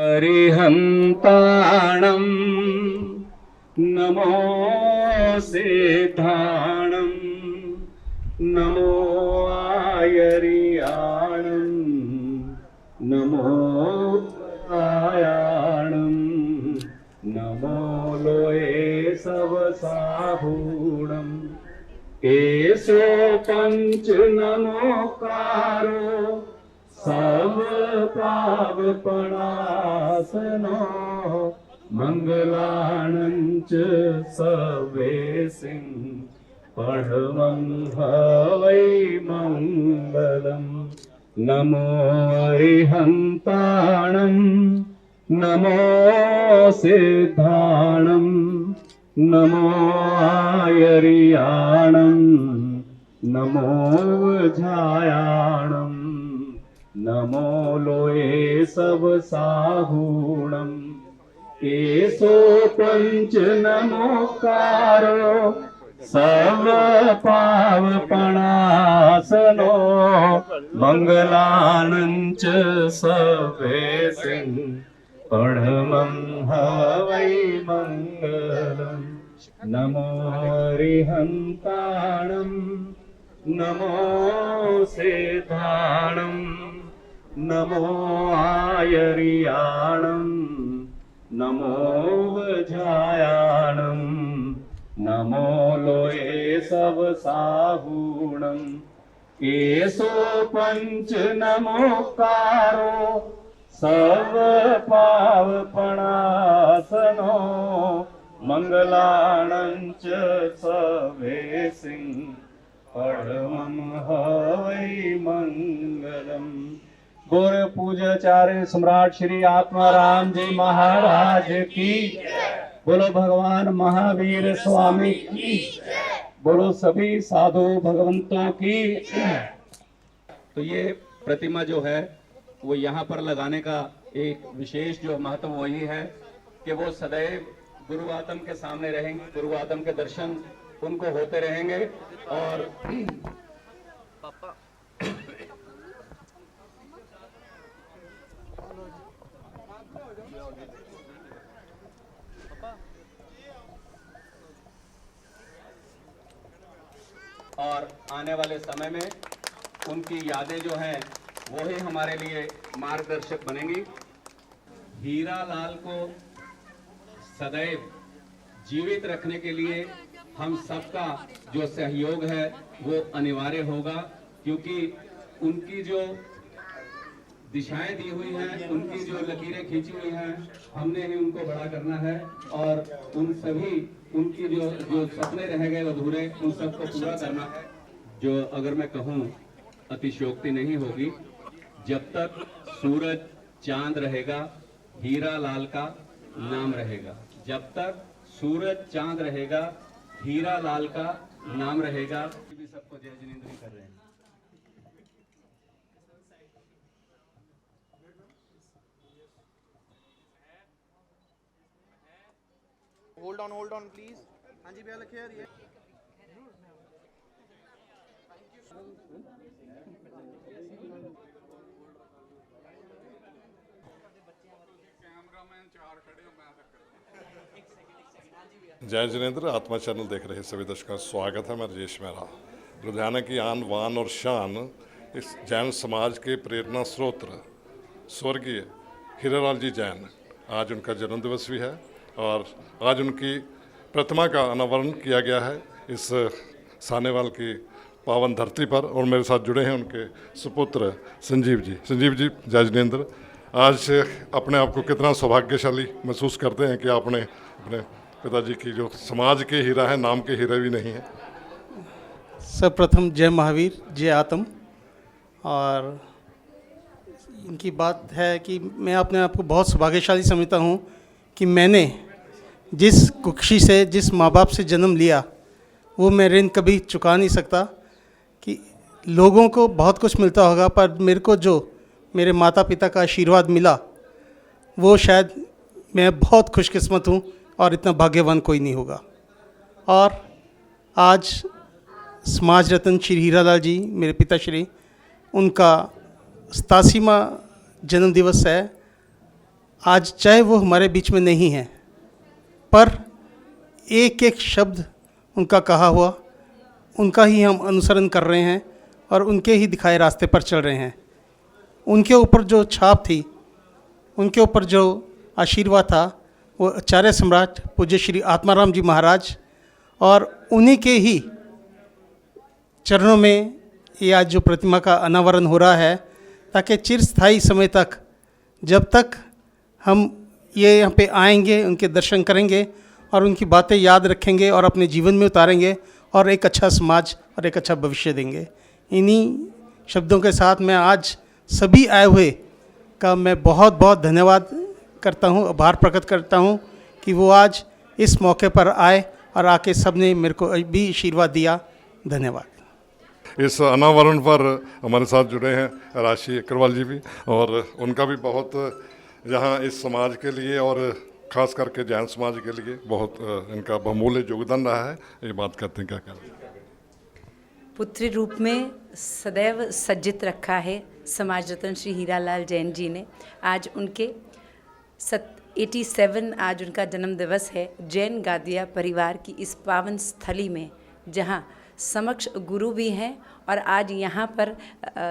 अरिहन्ताणं नमो सिद्धाणं नमो आयर्याणं नमो आयाणं नमो लोये सवसाहूणं केशो पंच नमोकारो सब पावपणासनो मंगलाणंच सवेसिं पढ़वं हवै मंगलम् नमो अरिहन्ताणं नमो सिद्धाणं नमो आयर्याणं नमो वज्रायाणं नमो लोये सवसाहूणं केशो पंच नमोकारो सर्व पावपणासनो मंगलानंच सवेसिं पढ़मं हवै मंगलम् नमो अरिहन्ताणं नमो सिद्धाणं नमो आयर्याणं नमो वज्रायाणं नमो लोये सवसाहूणं केशो पंच नमोकारो सर्व पावपणासनो मंगलाणंच सवेसिं पढ़मं हवै मंगलम्। गौर पूज्याचार्य सम्राट श्री आत्माराम जी महाराज की, बोलो भगवान महावीर स्वामी की, बोलो सभी साधु भगवंतों की। तो ये प्रतिमा जो है वो यहाँ पर लगाने का एक विशेष जो महत्व वही है कि वो सदैव गुरु आत्म के सामने रहेंगे, गुरु आत्म के दर्शन उनको होते रहेंगे। और आने वाले समय में उनकी यादें जो हैं वो ही हमारे लिए मार्गदर्शक बनेंगी। हीरा लाल को सदैव जीवित रखने के लिए हम सबका जो सहयोग है वो अनिवार्य होगा, क्योंकि उनकी जो दिशाएं दी हुई हैं, उनकी जो लकीरें खींची हुई हैं, हमने ही उनको बड़ा करना है। और उन सभी उनकी जो सपने रह गए अधूरे, उन सबको पूरा करना है। जो अगर मैं कहूँ अतिशयोक्ति नहीं होगी, जब तक सूरज चांद रहेगा हीरा लाल का नाम रहेगा। जब तक सूरज चांद रहेगा हीरा लाल का नाम रहेगा। भी सबको जय जिनेंद्र कर रहे हैं। Hold on please. हाँ जी भैया लिखिए यार ये। जय जिनेंद्र। आत्मा चैनल देख रहे सभी दर्शकों का स्वागत है। मैं राजेश मेहरा। लुधियाना की आन वान और शान इस जैन समाज के प्रेरणा स्रोत स्वर्गीय हीरालाल जी जैन, आज उनका जन्म दिवस भी है और आज उनकी प्रतिमा का अनावरण किया गया है इस सानेवाल की पावन धरती पर। और मेरे साथ जुड़े हैं उनके सुपुत्र संजीव जी। संजीव जी, जय जिनेंद्र। आज अपने आप को कितना सौभाग्यशाली महसूस करते हैं कि आपने अपने पिताजी की जो समाज के हीरा है, नाम के हीरा भी नहीं है। सर्वप्रथम जय महावीर, जय आत्म। और इनकी बात है कि मैं अपने आप को बहुत सौभाग्यशाली समझता हूँ कि मैंने जिस कुक्षी से, जिस माँ बाप से जन्म लिया, वो मैं ऋण कभी चुका नहीं सकता। कि लोगों को बहुत कुछ मिलता होगा, पर मेरे को जो मेरे माता पिता का आशीर्वाद मिला वो शायद मैं बहुत खुशकिस्मत हूँ और इतना भाग्यवान कोई नहीं होगा। और आज समाज रत्न श्री हीरालाल जी, मेरे पिताश्री, उनका 87वां जन्म दिवस है। आज चाहे वो हमारे बीच में नहीं हैं, पर एक एक शब्द उनका कहा हुआ, उनका ही हम अनुसरण कर रहे हैं और उनके ही दिखाए रास्ते पर चल रहे हैं। उनके ऊपर जो छाप थी, उनके ऊपर जो आशीर्वाद था, वो आचार्य सम्राट पूज्य श्री आत्माराम जी महाराज और उन्हीं के ही चरणों में ये आज जो प्रतिमा का अनावरण हो रहा है, ताकि चिरस्थायी समय तक, जब तक हम ये यहाँ पे आएंगे, उनके दर्शन करेंगे और उनकी बातें याद रखेंगे और अपने जीवन में उतारेंगे और एक अच्छा समाज और एक अच्छा भविष्य देंगे। इन्हीं शब्दों के साथ मैं आज सभी आए हुए का मैं बहुत बहुत धन्यवाद करता हूँ, आभार प्रकट करता हूँ कि वो आज इस मौके पर आए और आके सब ने मेरे को भी आशीर्वाद दिया। धन्यवाद। इस अनावरण पर हमारे साथ जुड़े हैं राशि अग्रवाल जी भी, और उनका भी बहुत यहाँ इस समाज के लिए और ख़ास करके जैन समाज के लिए बहुत इनका बहुमूल्य योगदान रहा है। ये बात करते हैं, क्या कहते हैं। पुत्री रूप में सदैव सज्जित रखा है समाज रत्न श्री हीरालाल जैन जी ने। आज उनके 87 आज उनका जन्म दिवस है। जैन गादिया परिवार की इस पावन स्थली में, जहाँ समक्ष गुरु भी हैं और आज यहाँ पर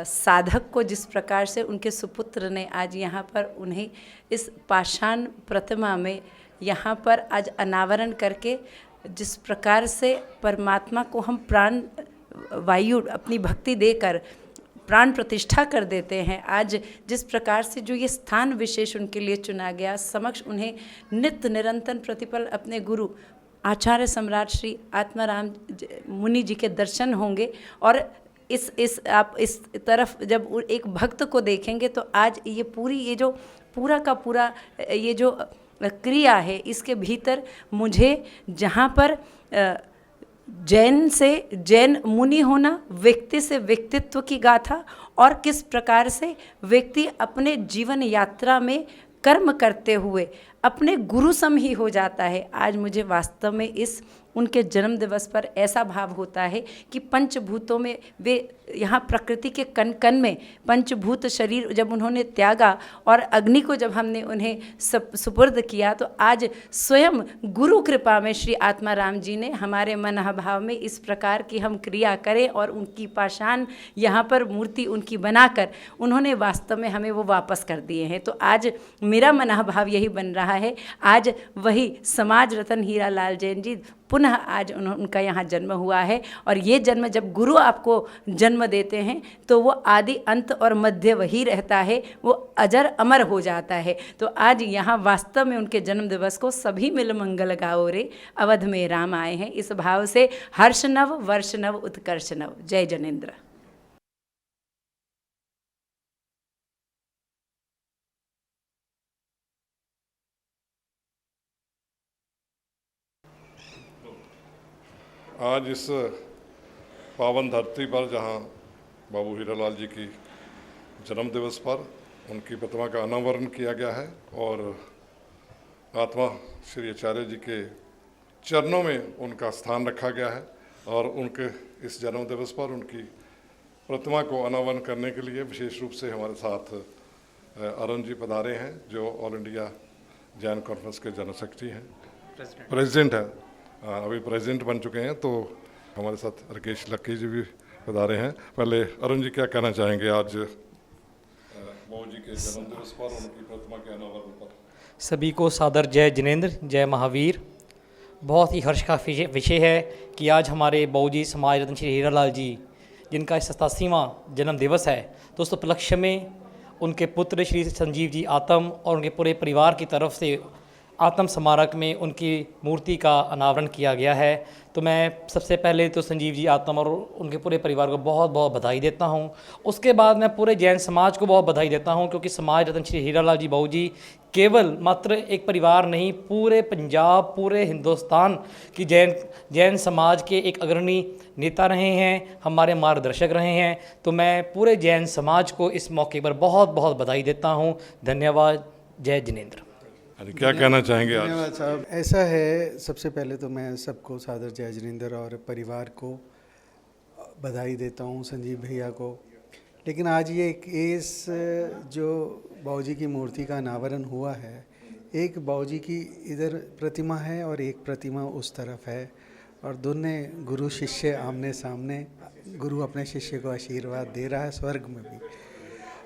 साधक को जिस प्रकार से उनके सुपुत्र ने आज यहाँ पर उन्हें इस पाषाण प्रतिमा में यहाँ पर आज अनावरण करके जिस प्रकार से परमात्मा को हम प्राण वायु अपनी भक्ति देकर प्राण प्रतिष्ठा कर देते हैं, आज जिस प्रकार से जो ये स्थान विशेष उनके लिए चुना गया, समक्ष उन्हें नित्य निरंतर प्रतिपल अपने गुरु आचार्य सम्राट श्री आत्माराम मुनि जी के दर्शन होंगे। और आप इस तरफ जब एक भक्त को देखेंगे तो आज ये पूरी ये जो पूरा का पूरा ये जो क्रिया है, इसके भीतर मुझे जहाँ पर जैन से जैन मुनि होना, व्यक्ति से व्यक्तित्व की गाथा और किस प्रकार से व्यक्ति अपने जीवन यात्रा में कर्म करते हुए अपने गुरु सम ही हो जाता है। आज मुझे वास्तव में इस उनके जन्म दिवस पर ऐसा भाव होता है कि पंचभूतों में वे यहाँ प्रकृति के कण कण में पंचभूत शरीर जब उन्होंने त्यागा और अग्नि को जब हमने उन्हें सुपुर्द किया, तो आज स्वयं गुरु कृपा में श्री आत्माराम जी ने हमारे मन भाव में इस प्रकार की हम क्रिया करें और उनकी पाषाण यहाँ पर मूर्ति उनकी बनाकर उन्होंने वास्तव में हमें वो वापस कर दिए हैं। तो आज मेरा मन भाव यही बन रहा है, आज वही समाज रत्न हीरालाल जैन जी पुनः आज उनका यहाँ जन्म हुआ है। और ये जन्म जब गुरु आपको जन्म देते हैं तो वो आदि अंत और मध्य वही रहता है, वो अजर अमर हो जाता है। तो आज यहाँ वास्तव में उनके जन्म दिवस को सभी मिल मंगल गाओ रे, अवध में राम आए हैं, इस भाव से हर्ष नव वर्ष नव उत्कर्ष नव। जय जनेन्द्र। आज इस पावन धरती पर जहाँ बाबू हीरालाल जी की जन्म दिवस पर उनकी प्रतिमा का अनावरण किया गया है और आत्मा श्री आचार्य जी के चरणों में उनका स्थान रखा गया है, और उनके इस जन्म दिवस पर उनकी प्रतिमा को अनावरण करने के लिए विशेष रूप से हमारे साथ अरुण जी पधारे हैं, जो ऑल इंडिया जैन कॉन्फ्रेंस के जनरल सेक्रेटरी हैं, प्रेसिडेंट हैं, अभी प्रेसिडेंट बन चुके हैं। तो हमारे साथ राकेश लक्की जी भी पधारे हैं। पहले अरुण जी क्या कहना चाहेंगे आज बाबू जी के जन्म दिवस पर उनकी प्रतिमा के अनावरण पर? सभी को सादर जय जिनेंद्र, जय महावीर। बहुत ही हर्ष का विषय है कि आज हमारे बाबू जी समाज रत्न श्री हीरालाल जी, जिनका 87वां जन्म दिवस है, तो उस उपलक्ष्य में उनके पुत्र श्री संजीव जी आत्म और उनके पूरे परिवार की तरफ से आत्म स्मारक में उनकी मूर्ति का अनावरण किया गया है। तो मैं सबसे पहले तो संजीव जी आत्म और उनके पूरे परिवार को बहुत बहुत बधाई देता हूं। उसके बाद मैं पूरे जैन समाज को बहुत बधाई देता हूं, क्योंकि समाज रत्न श्री हीरालाल जी बाबू जी केवल मात्र एक परिवार नहीं, पूरे पंजाब, पूरे हिंदुस्तान की जैन समाज के एक अग्रणी नेता रहे हैं, हमारे मार्गदर्शक रहे हैं। तो मैं पूरे जैन समाज को इस मौके पर बहुत बहुत बधाई देता हूँ। धन्यवाद। जय जिनेंद्र। क्या कहना चाहेंगे आज? धन्यवाद साहब। ऐसा है, सबसे पहले तो मैं सबको सादर जय जिनेंद्र और परिवार को बधाई देता हूँ, संजीव भैया को, लेकिन आज ये एक इस जो बाबूजी की मूर्ति का अनावरण हुआ है, एक बाबूजी की इधर प्रतिमा है और एक प्रतिमा उस तरफ है, और दोनों गुरु शिष्य आमने सामने, गुरु अपने शिष्य को आशीर्वाद दे रहा है स्वर्ग में भी।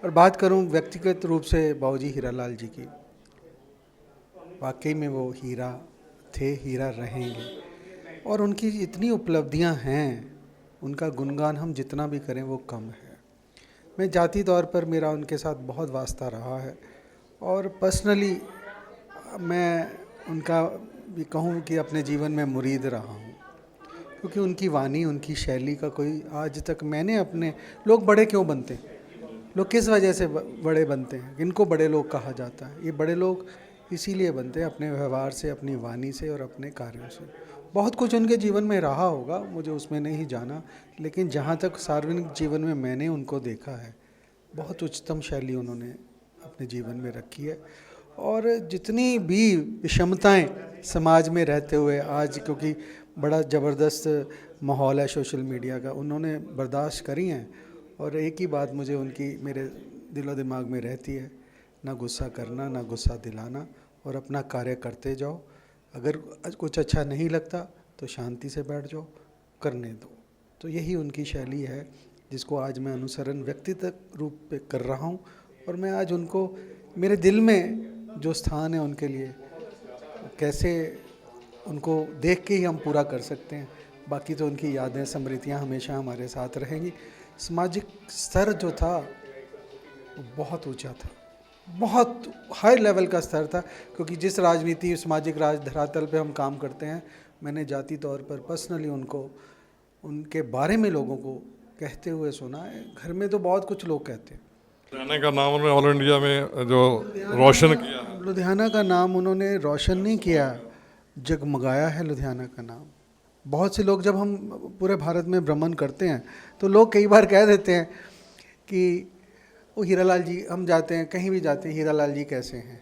और बात करूं व्यक्तिगत रूप से बाबूजी हीरालाल जी की, वाकई में वो हीरा थे, हीरा रहेंगे, और उनकी इतनी उपलब्धियां हैं, उनका गुणगान हम जितना भी करें वो कम है। मैं जाति तौर पर मेरा उनके साथ बहुत वास्ता रहा है, और पर्सनली मैं उनका भी कहूँ कि अपने जीवन में मुरीद रहा हूँ, क्योंकि उनकी वाणी, उनकी शैली का कोई आज तक मैंने अपने, लोग बड़े क्यों बनते हैं, लोग किस वजह से बड़े बनते हैं, इनको बड़े लोग कहा जाता है, ये बड़े लोग इसीलिए बनते हैं अपने व्यवहार से, अपनी वाणी से और अपने कार्यों से। बहुत कुछ उनके जीवन में रहा होगा, मुझे उसमें नहीं जाना, लेकिन जहाँ तक सार्वजनिक जीवन में मैंने उनको देखा है, बहुत उच्चतम शैली उन्होंने अपने जीवन में रखी है। और जितनी भी विषमताएं समाज में रहते हुए आज, क्योंकि बड़ा ज़बरदस्त माहौल है सोशल मीडिया का, उन्होंने बर्दाश्त करी हैं। और एक ही बात मुझे उनकी मेरे दिलो दिमाग में रहती है, ना गुस्सा करना, ना गुस्सा दिलाना, और अपना कार्य करते जाओ। अगर कुछ अच्छा नहीं लगता तो शांति से बैठ जाओ, करने दो। तो यही उनकी शैली है जिसको आज मैं अनुसरण व्यक्तिगत रूप पे कर रहा हूँ। और मैं आज उनको, मेरे दिल में जो स्थान है उनके लिए, कैसे उनको देख के ही हम पूरा कर सकते हैं। बाकी तो उनकी यादें, स्मृतियाँ हमेशा हमारे साथ रहेंगी। सामाजिक स्तर जो था वो बहुत ऊंचा था, बहुत हाई लेवल का स्तर था, क्योंकि जिस राजनीति, सामाजिक धरातल पे हम काम करते हैं, मैंने जाति तौर पर पर्सनली उनको, उनके बारे में लोगों को कहते हुए सुना है। घर में तो बहुत कुछ लोग कहते हैं। लुधियाना का नाम उन्होंने ऑल इंडिया में जो रोशन किया है, लुधियाना का नाम उन्होंने रोशन नहीं किया, जगमगाया है लुधियाना का नाम। बहुत से लोग, जब हम पूरे भारत में भ्रमण करते हैं तो लोग कई बार कह देते हैं कि वो हीरालाल जी, हम जाते हैं कहीं भी जाते हैं, हीरालाल जी कैसे हैं।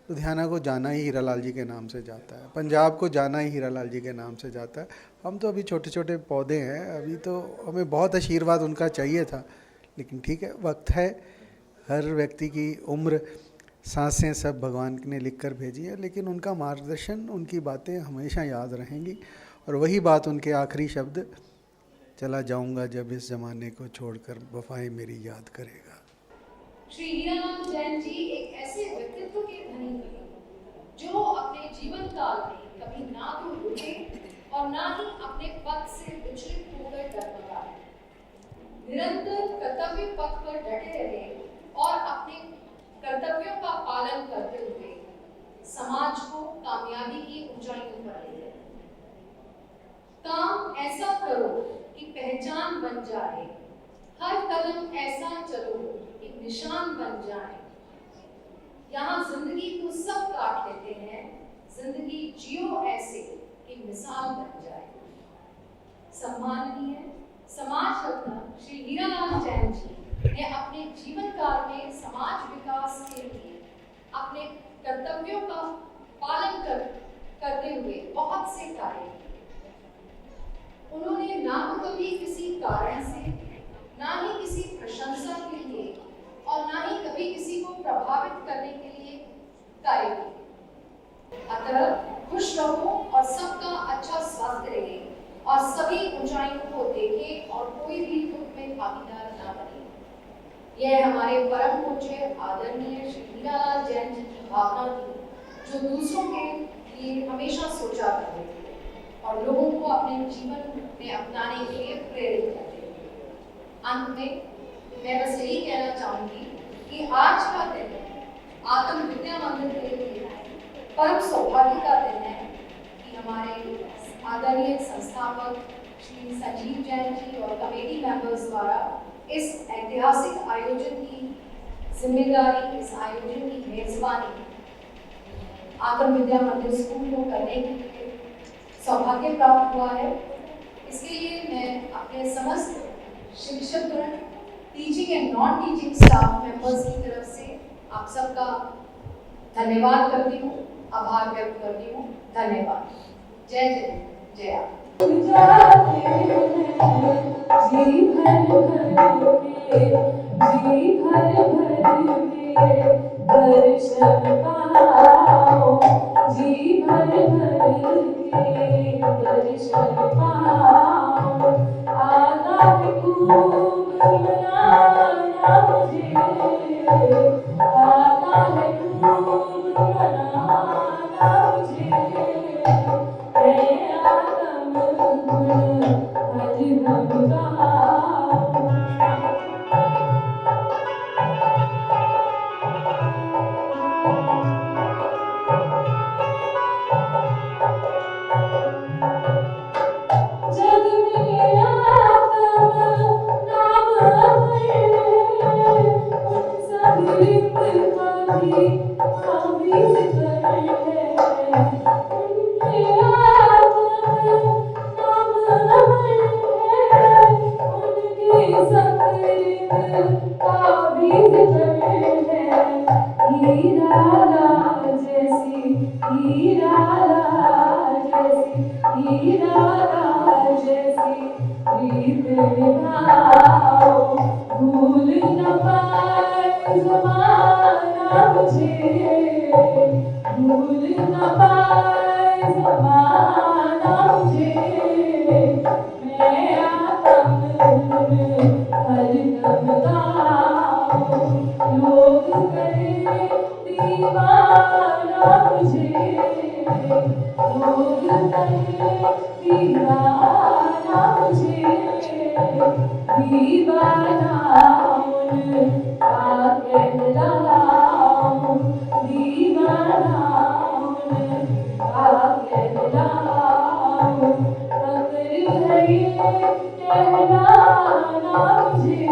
लुधियाना को जाना ही हीरालाल जी के नाम से जाता है, पंजाब को जाना ही हीरालाल जी के नाम से जाता है। हम तो अभी छोटे छोटे पौधे हैं, अभी तो हमें बहुत आशीर्वाद उनका चाहिए था, लेकिन ठीक है, वक्त है। हर व्यक्ति की उम्र, सांसें सब भगवान ने लिख कर भेजी है, लेकिन उनका मार्गदर्शन, उनकी बातें हमेशा याद रहेंगी। और वही बात उनके आखिरी शब्द, चला जाऊंगा जब इस ज़माने को छोड़कर, वफाएं मेरी याद करेगा। श्री हीरालाल जैन जी एक ऐसे व्यक्तित्व के धनी थे जो अपने जीवन काल में कभी ना तो रुके और ना ही अपने पथ से विचलित होकर डगमगाए। निरंतर कर्तव्य पथ पर डटे रहे और अपने कर्तव्यों का पालन करते हुए समाज को कामयाबी की ऊंचाइयों पर ले गए। काम ऐसा करो कि पहचान बन जाए, हर कदम ऐसा चलो कि निशान बन जाए। यहाँ जिंदगी को सब काट लेते हैं, जिंदगी जियो ऐसे कि मिसाल बन जाए। सम्माननीय समाज रत्न श्री हीरालाल जैन जी ने अपने जीवन काल में समाज विकास के लिए अपने कर्तव्यों का पालन करते हुए बहुत से कार्य किए। उन्होंने ना तो कभी किसी कारण से, ना ही किसी प्रशंसा के लिए और ना ही कभी किसी को प्रभावित करने के लिए कार्य किए। अतः खुश रहो और सबका अच्छा स्वास्थ्य रहे और सभी ऊंचाइयों को देखे और कोई भी दुख में भागीदार ना बने। यह हमारे परम पूज्य आदरणीय श्री हीरालाल जैन जी की भावना थी, जो दूसरों के लिए हमेशा सोचा करते थे और लोगों को अपने जीवन में अपनाने के लिए प्रेरित करते थे। अंत में मैं बस यही कहना चाहूंगी कि आज का दिन आत्म विद्या मंदिर के लिए परम सौभाग्य का दिन है कि हमारे आदरणीय संस्थापक श्री संजीव जैन जी और कमेटी मेंबर्स द्वारा इस ऐतिहासिक आयोजन की जिम्मेदारी, इस आयोजन की मेजबानी आत्म विद्या मंदिर स्कूल को करने के लिए सौभाग्य प्राप्त हुआ है। इसके लिए मैं अपने समस्त शिक्षकगण, teaching and non teaching staff members की तरफ से आप सबका धन्यवाद करती हूँ, आभार व्यक्त करती हूँ। धन्यवाद। जय जय जय आप। जी भर भर के दर्शन पाओ, जी भर भर के दर्शन पाओ। आता है खूब मनाना मुझे, आता है खूब मनाना मुझे। मैं आत्म गुण हरिनाम गाऊं। जग में आत्म नाम अमर, उन सब रित का भी अमित है। उनके आत्म नाम अमर है, उनके सब रित का भी है। हीरा लाल जैसी, हीरा लाल जैसी, हीरा लाल जैसी प्रीत निभाओ। भूल न पाए ज़माना मुझे, भूल न पाए ज़माना मुझे। मैं आत्म गुण हरदम गाऊं। लोग कहे दीवाना मुझे, लोग कहे दीवाना मुझे। दीवाना उनका कहलाऊं, दीवाना उनका कहलाऊं। फक्र है ये कहलाना मुझे,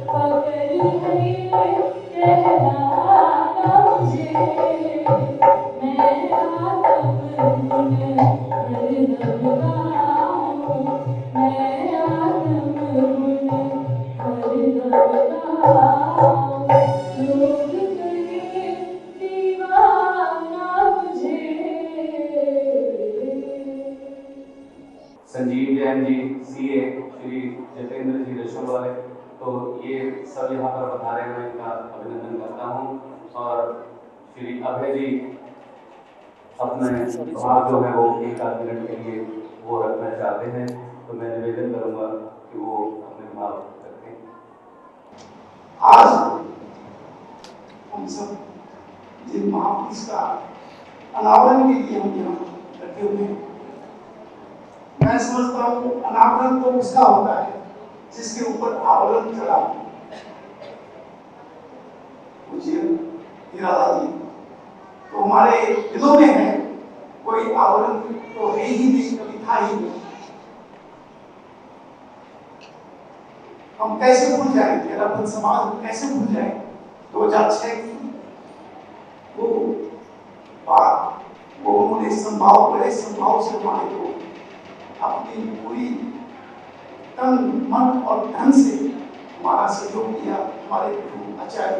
फक्र है ये कहलाना मुझे। मैं आत्म गुण हरदम गाऊं, मैं आत्म गुण हरदम गाऊं। लोग कहे दीवाना मुझे। संजीव जैन जी सीए, श्री जितेंद्र जी रसोल वाले, तो ये सब यहाँ पर पधारे हैं, मैं इनका अभिनंदन करता हूँ। और श्री अभय जी अपने भाव जो है वो एक आध मिनट के लिए वो रखना चाहते हैं, तो मैं निवेदन करूँगा कि वो अपने भाव रखें। आज हम सब जिन महापुरुष का अनावरण के लिए हम यहाँ रखे हुए हैं, मैं समझता हूँ अनावरण तो उसका होता है जिसके ऊपर आवरण चढ़ा हो। मुझे हीरालाल जी तो हमारे दिलों में है, कोई आवरण तो है ही नहीं, कभी था ही नहीं। हम कैसे भूल जाएंगे, अपन समाज कैसे भूल जाएंगे 2006 की वो बात, वो उन्होंने संभाव, बड़े संभाव से हमारे को अपनी पूरी तन मन और धन से हमारा सहयोग किया। हमारे गुरु आचार्य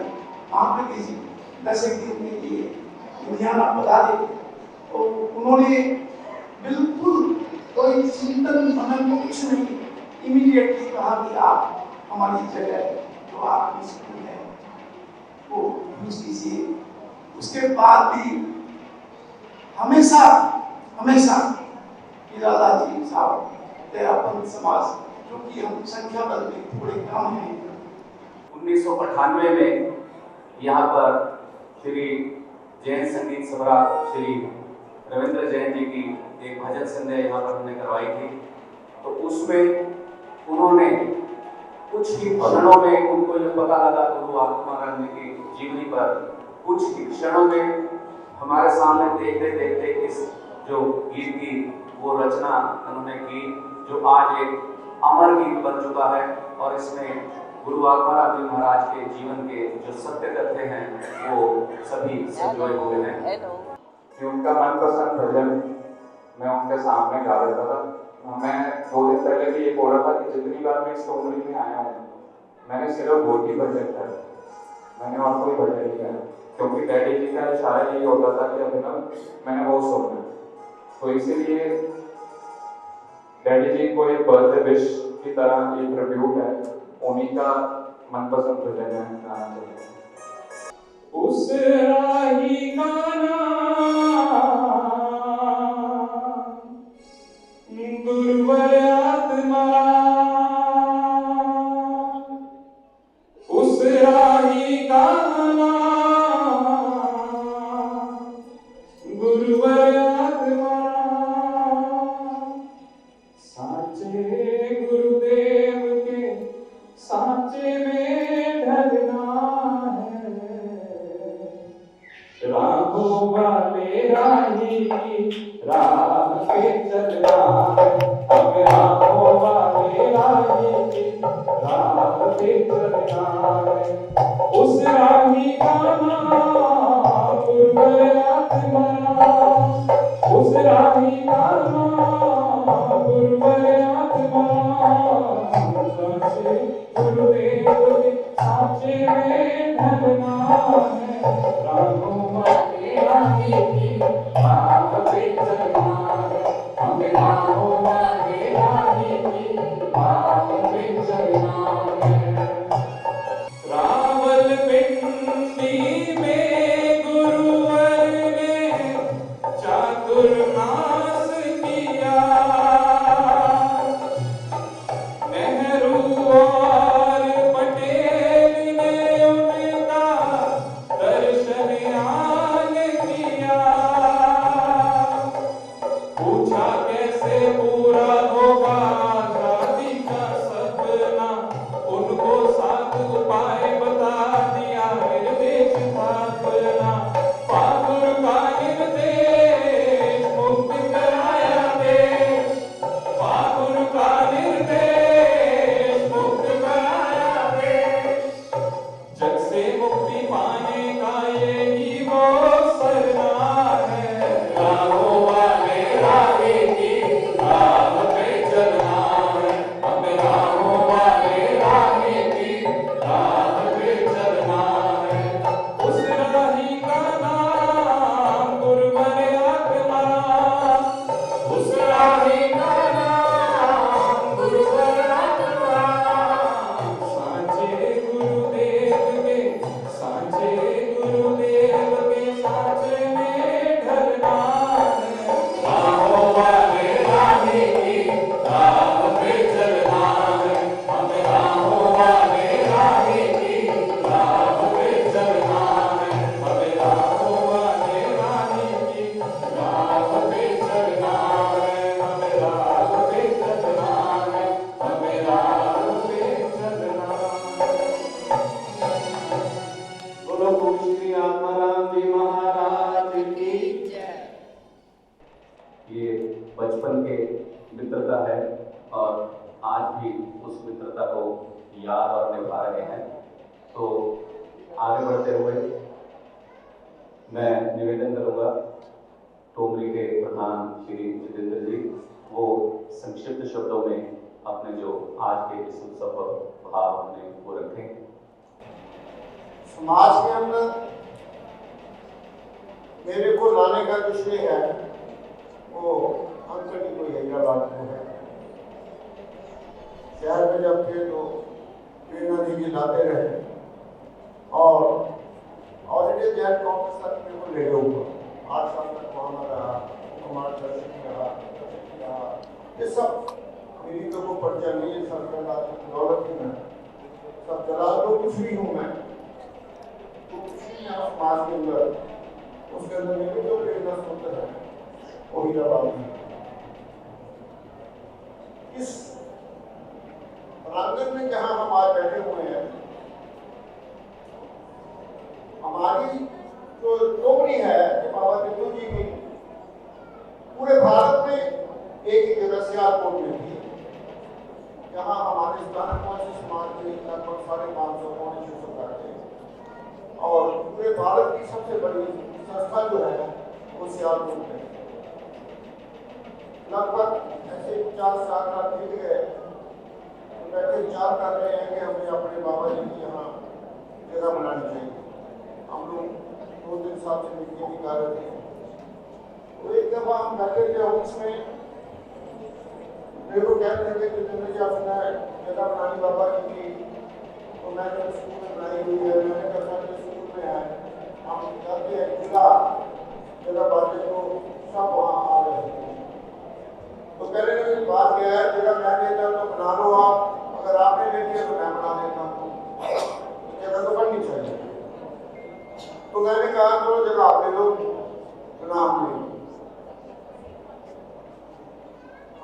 महाप्रज्ञ जी 10 दिन के लिए लुधियाना पधारे, तो उन्होंने बिल्कुल कोई चिंतन मनन को कुछ नहीं, इमीडिएटली कहा कि आप हमारी जगह जो आपकी स्कूल है वो यूज कीजिए। उसके बाद भी हमेशा हमेशा हीरालाल जी साहब दयापंथ समाज, जो कि हम संख्या बल में थोड़े कम हैं। 1998 में यहाँ पर श्री जैन संगीत सम्राट श्री रविंद्र जैन जी की एक भजन संध्या यहाँ पर हमने करवाई थी, तो उसमें उन्होंने कुछ ही क्षणों में, उनको जो पता लगा गुरु आत्मानंद की जीवनी पर, कुछ ही क्षणों में हमारे सामने देखते देखते इस जो गीत की वो रचना उन्होंने की, जो आज एक अमर गीत बन चुका है। और इसमें गुरु आत्मानंद जी महाराज के जीवन के जो सत्य तथ्य हैं वो सभी संजोए हुए हैं। कि उनका मनपसंद भजन मैं उनके सामने गा देता था। मैं 2 दिन पहले भी ये बोल रहा था कि जितनी बार मैं इस कॉमेडी में आया हूँ, मैंने सिर्फ भोगी भजन गाया, मैंने और कोई भजन नहीं गाया, क्योंकि डैडी जी का इशारा यही होता था कि अभिनव मैंने वो सुनना। तो इसीलिए डैडी जी को एक बर्थडे विश की तरह ये ट्रिब्यूट है, उन्हीं का मनपसंद भजन है गाना चाहिए। उस राही का नाम गुरुवर आत्मा, उस राही का नाम गुरुवर आत्मा, साचे गुरुदेव के साचे में ढलना है, राहों वाले राही की राह पे चलना है, हमें राहों वाले राही की राह पे चलना है। उस राही का नाम गुरुवर आत्मा, उस राही का नाम गुरुवर आत्मा, साचे गुरुदेव के साचे में ढलना है, राहों वाले राही की राह पे चलना है, हमें राहों वाले राही की राह पे चलना है। रावलपिंडी में गुरुवर ने चातुर्मास किया, नेहरू और पटेल ने उनका दर्शन आन किया, पूछा कैसे पूरा होगा आजादी का सपना, उनको 7 उपाय बता दिया निर्देश था अपना, बहादुर का निर्देश मुक्त कराया देश, बहादुर का निर्देश मुक्त कराया देश, जग से मुक्ति पाने का यही वो सरना है, राहों वाले राही की राह पे चलना है, हमें राहों वाले राही की राह पे चलना है। उस राही का नाम गुरुवर आत्मा, उस राही का नाम गुरुवर आत्मा, साचे गुरुदेव के साचे गुरुदेव के साचे में ढलना है, राहों वाले राही की राह पे चलना है, हमें राहों वाले राही की राह पे चलना है, हमें राहों वाले राही की राह पे चलना है, हमें राह पे चलना है, हमें राह पे चलना है। बोलो श्री आत्माराम जी महाराज की जय। ये बचपन के मित्रता है और आज भी उस मित्रता को याद और निभा रहे हैं। तो आगे बढ़ते हुए मैं निवेदन करूंगा टोमरी के प्रधान श्री जितेंद्र जी, वो संक्षिप्त शब्दों में अपने जो आज के इस उत्सव पर भाव अपने वो रखें। समाज के अंदर मेरे को लाने का विषय है वो अंकल की कोई हैदराबाद को है। शहर में जब थे तो प्रेरणा दीदी लाते रहे और ऑलरेडी जैन कांग्रेस तक मेरे को ले गए हुआ 8 साल तक वहाँ में रहा, कुमार दर्शन रहा, ये सब मेरी तो वो पर्चा नहीं है, सब दौलत ही में सब जला तो कुछ भी हूँ मैं, तो कुछ नहीं है समाज के अंदर, उसके अंदर मेरे जो प्रेरणा स्रोत है वो हीराबाद है। इस प्रांगण में जहाँ हम आज बैठे हुए हैं, हमारी जो टोकरी है कि बाबा बिंदु जी की पूरे भारत में एक ही जगह सियालकोट में थी, जहाँ हमारे स्थानीय समाज के लगभग 550-600 बैठे और पूरे भारत की सबसे बड़ी संस्था जो है वो सियालकोट में लगभग ऐसे 50 साल का बीत गए, बैठे विचार कर रहे हैं कि हमें अपने बाबा जी की यहाँ जगह बनानी चाहिए। हम लोग 2-3 साल से मीटिंग भी कर रहे थे, तो एक दफा हम बैठे थे ऑफिस में, मेरे को कहते थे कि जिंदगी अपना जगह बनानी बाबा जी की, तो तो मैंने स्कूल में बनाई हुई है, मैंने कहा कि स्कूल में है, हम जाते हैं जिला जगह बातें तो सब वहाँ आ रहे हैं। तो कहने लगे बात क्या है, जगह मैं देता तो बना लो आप, अगर आपने दे दिया तो मैं बना देता हूँ, जगह तो बननी चाहिए। तो मैंने कहा चलो जगह आप दे दो, बना हमने।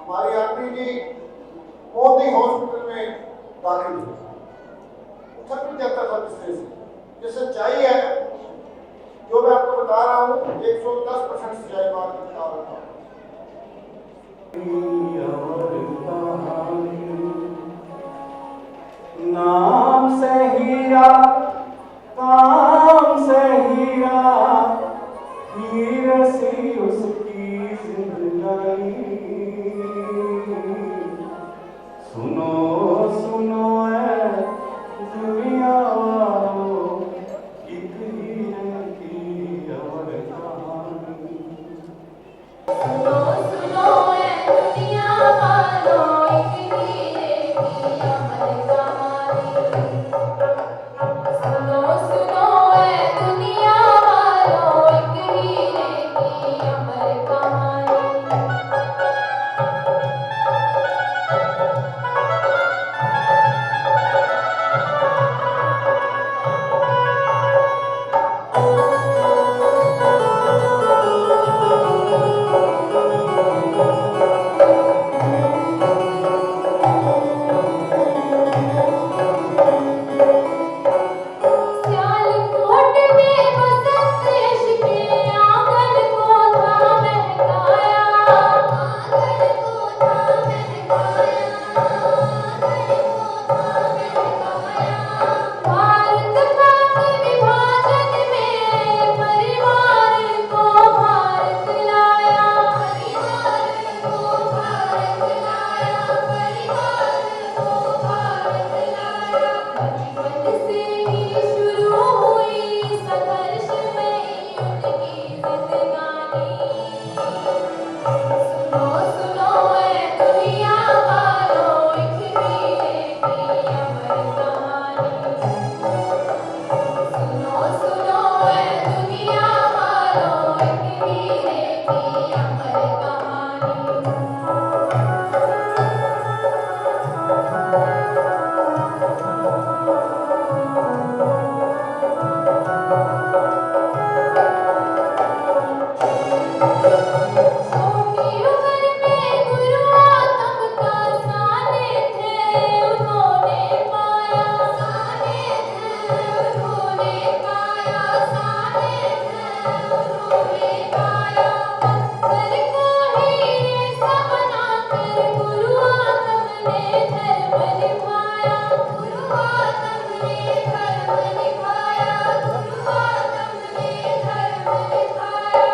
हमारी आंटी जी मोदी हॉस्पिटल में दाखिल हुई, उठक नहीं जाता था बिस्तर से। ये सच्चाई है जो मैं आपको बता रहा हूँ, 110% सच्चाई बात बता रहा हूँ। नाम से हीरा, काम से हीरा, हीरे सी उसकी जिंदगानी। सुनो सुनो ऐ दुनिया वालों, एक हीरे की अमर कहानी। सुनो सुनो ऐ दुनिया वालों, एक हीरे की अमर कहानी। सुनो सुनो ऐ दुनिया वालों, एक हीरे की अमर कहानी। सियालकोट में बसंत इश्क़ के आंगन को था महकाया, आंगन को था महकाया, आंगन को था महकाया। भारत पाक विभाजन में परिवार को भारत लाया, परिवार को भारत लाया, परिवार को भारत लाया। बचपन से ही शुरू हुई संघर्ष में उनकी जिंदगानी। सुनो सुनो ऐ दुनिया वालों, एक हीरे की अमर कहानी। सुनो सुनो ऐ दुनिया वालों, एक हीरे की अमर कहानी। छोटी उम्र में गुरु आत्म का सानिध्य उन्होंने पाया, सानिध्य उन्होंने पाया, सानिध्य उन्होंने पाया। पत्थर को हीरे सा बनाकर गुरु आत्म ने धर्म निभाया, गुरु आत्म ने धर्म निभाया, गुरु आत्म ने धर्म निभाया।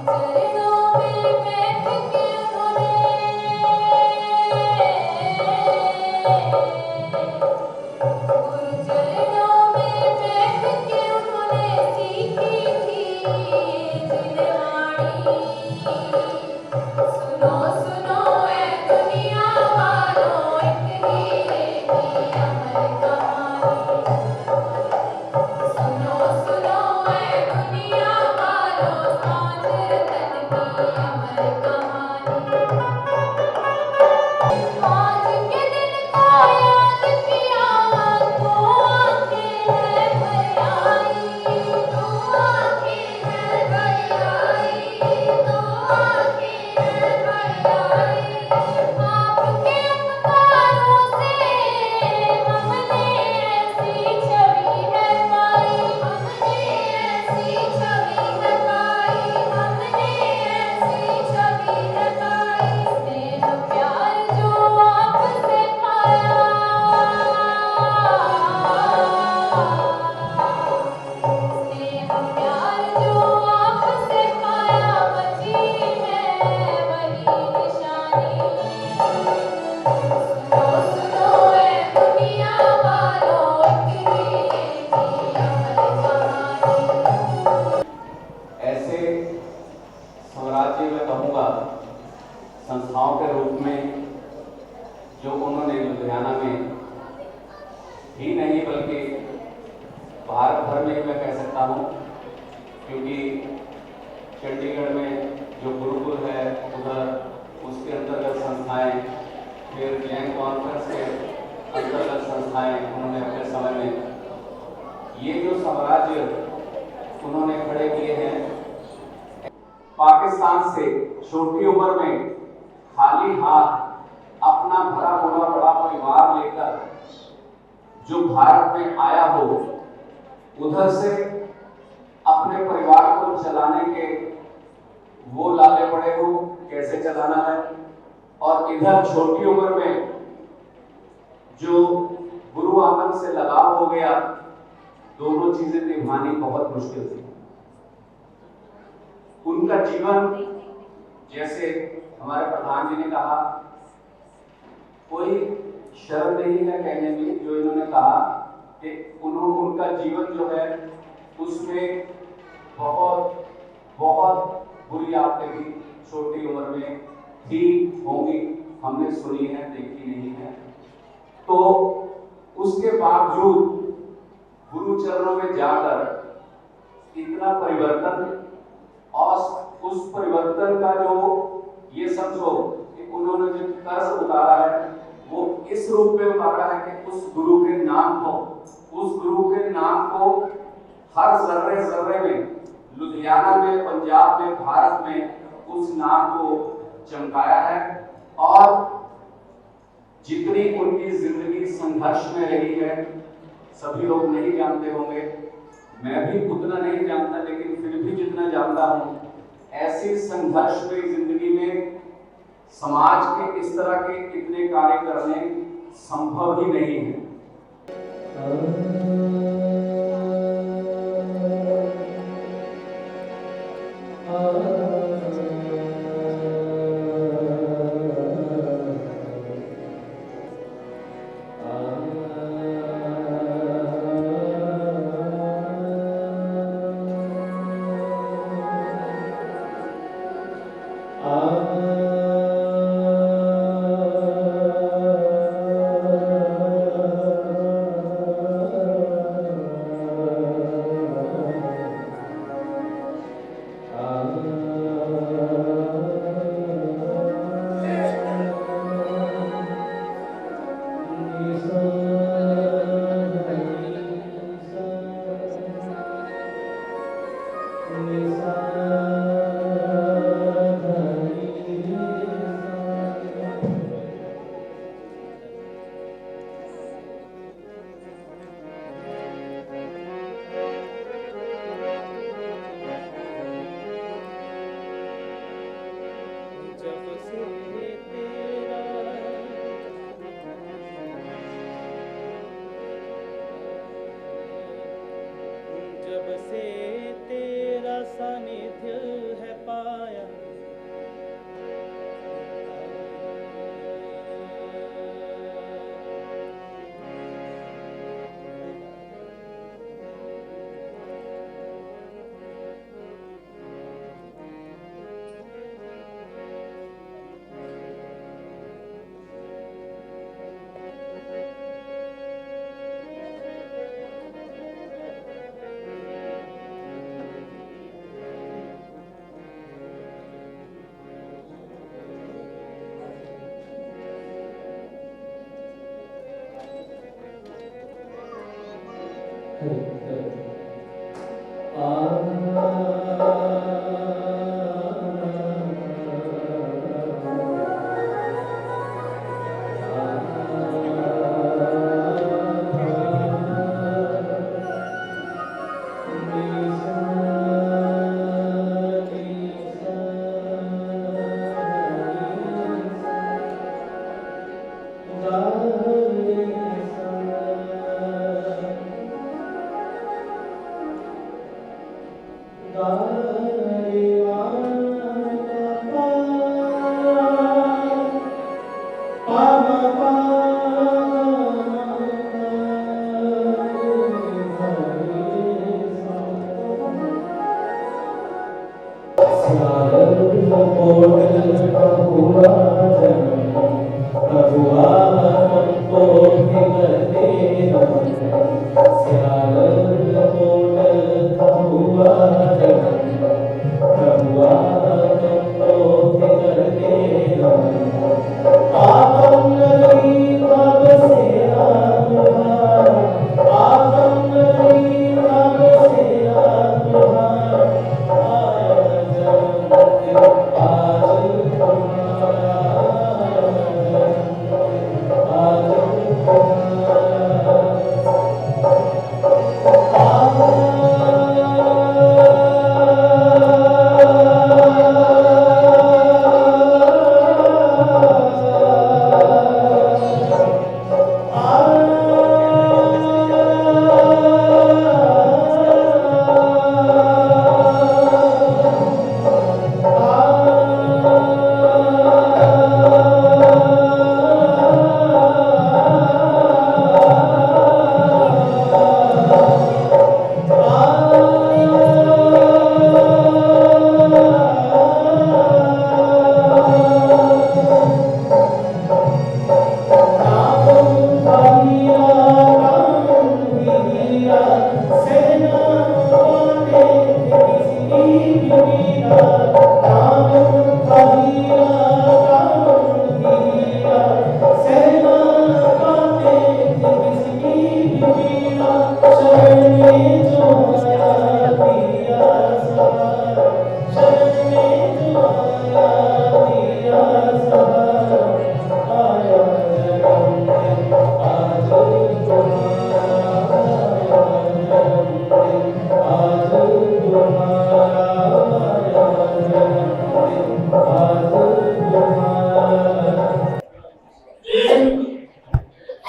चरणों में बैठ के उन्होंने, गुरु चरणों में बैठ के उन्होंने सीखी थी जिनवाणी। सुनो सुनो ऐ दुनिया वालों, एक हीरे की अमर कहानी। सुनो सुनो ऐ दुनिया वालों, सांझ रतन की अमर कहानी। आज के दिन को याद किया तो आंखें हैं भर आई, तो आंखें हैं भर आई, तो आंखें हैं भर आई। आपके उपकारों से हमने ऐसी छवि है पाई, हमने ऐसी छवि है पाई, हमने ऐसी छवि है पाई। स्नेह प्यार जो आपसे पाया, स्नेह प्यार जो आपसे पाया, बची है वही निशानी। सुनो सुनो ऐ दुनिया वालों, एक हीरे की अमर कहानी। ऐसे साम्राज्य में कहूँगा संस्थाओं के रूप में जो उन्होंने लुधियाना में ही नहीं बल्कि भारत भर में ही मैं कह सकता हूँ, क्योंकि चंडीगढ़ में जो गुरुकुल है उधर उसके अंतर्गत संस्थाएं, फिर जैन कॉन्फ्रेंस के अंतर्गत संस्थाएं उन्होंने अपने समय में ये जो साम्राज्य उन्होंने खड़े किए हैं। पाकिस्तान से छोटी उम्र में खाली हाथ अपना भरा पूरा बड़ा परिवार लेकर जो भारत में आया हो, उधर से अपने परिवार को चलाने के वो लाले पड़े हो कैसे चलाना है, और इधर छोटी उम्र में जो गुरु आगमन से लगाव हो गया, दोनों चीजें निभानी बहुत मुश्किल थी। उनका जीवन, जैसे हमारे प्रधान जी ने कहा, कोई शर्म नहीं है कहने में, जो इन्होंने कहा कि उनका जीवन जो है उसमें बहुत बहुत बुरी आदतें भी छोटी उम्र में थी, होंगी, हमने सुनी है, देखी नहीं है। तो उसके बावजूद गुरु चरणों में जाकर इतना परिवर्तन, और उस परिवर्तन का जो ये समझो कि उन्होंने जो कर्ज उतारा है वो इस रूप में उतारा है कि उस गुरु के नाम को हर जर्रे जर्रे में, लुधियाना में, पंजाब में, भारत में उस नाम को चमकाया है। और जितनी उनकी जिंदगी संघर्ष में रही है, सभी लोग नहीं जानते होंगे, मैं भी उतना नहीं जानता, लेकिन फिर भी जितना जानता हूं, ऐसी संघर्ष में जिंदगी में समाज के इस तरह के इतने कार्य करने संभव ही नहीं है। जब से तेरा सानिध्य है पाया, प्रभु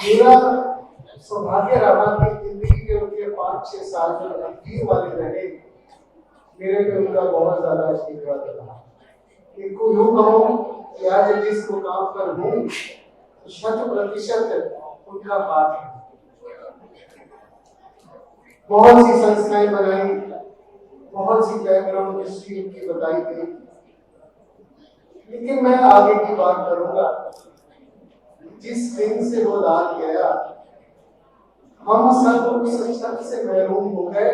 मेरा सौभाग्य रहा कि जिंदगी के उनके 5-6 साल जो अंतिम वाले रहे, मेरे पे उनका बहुत ज्यादा आशीर्वाद रहा। इनको यूं कहूं कि आज जिस मुकाम पर हूँ, 100% उनका हाथ है। बहुत सी संस्थाएं बनाई, बहुत सी बैकग्राउंड हिस्ट्री उनकी बताई गई, लेकिन मैं आगे की बात करूंगा। जिस दिन से वो लाल गया, हम सब उस छत से महरूम हो गए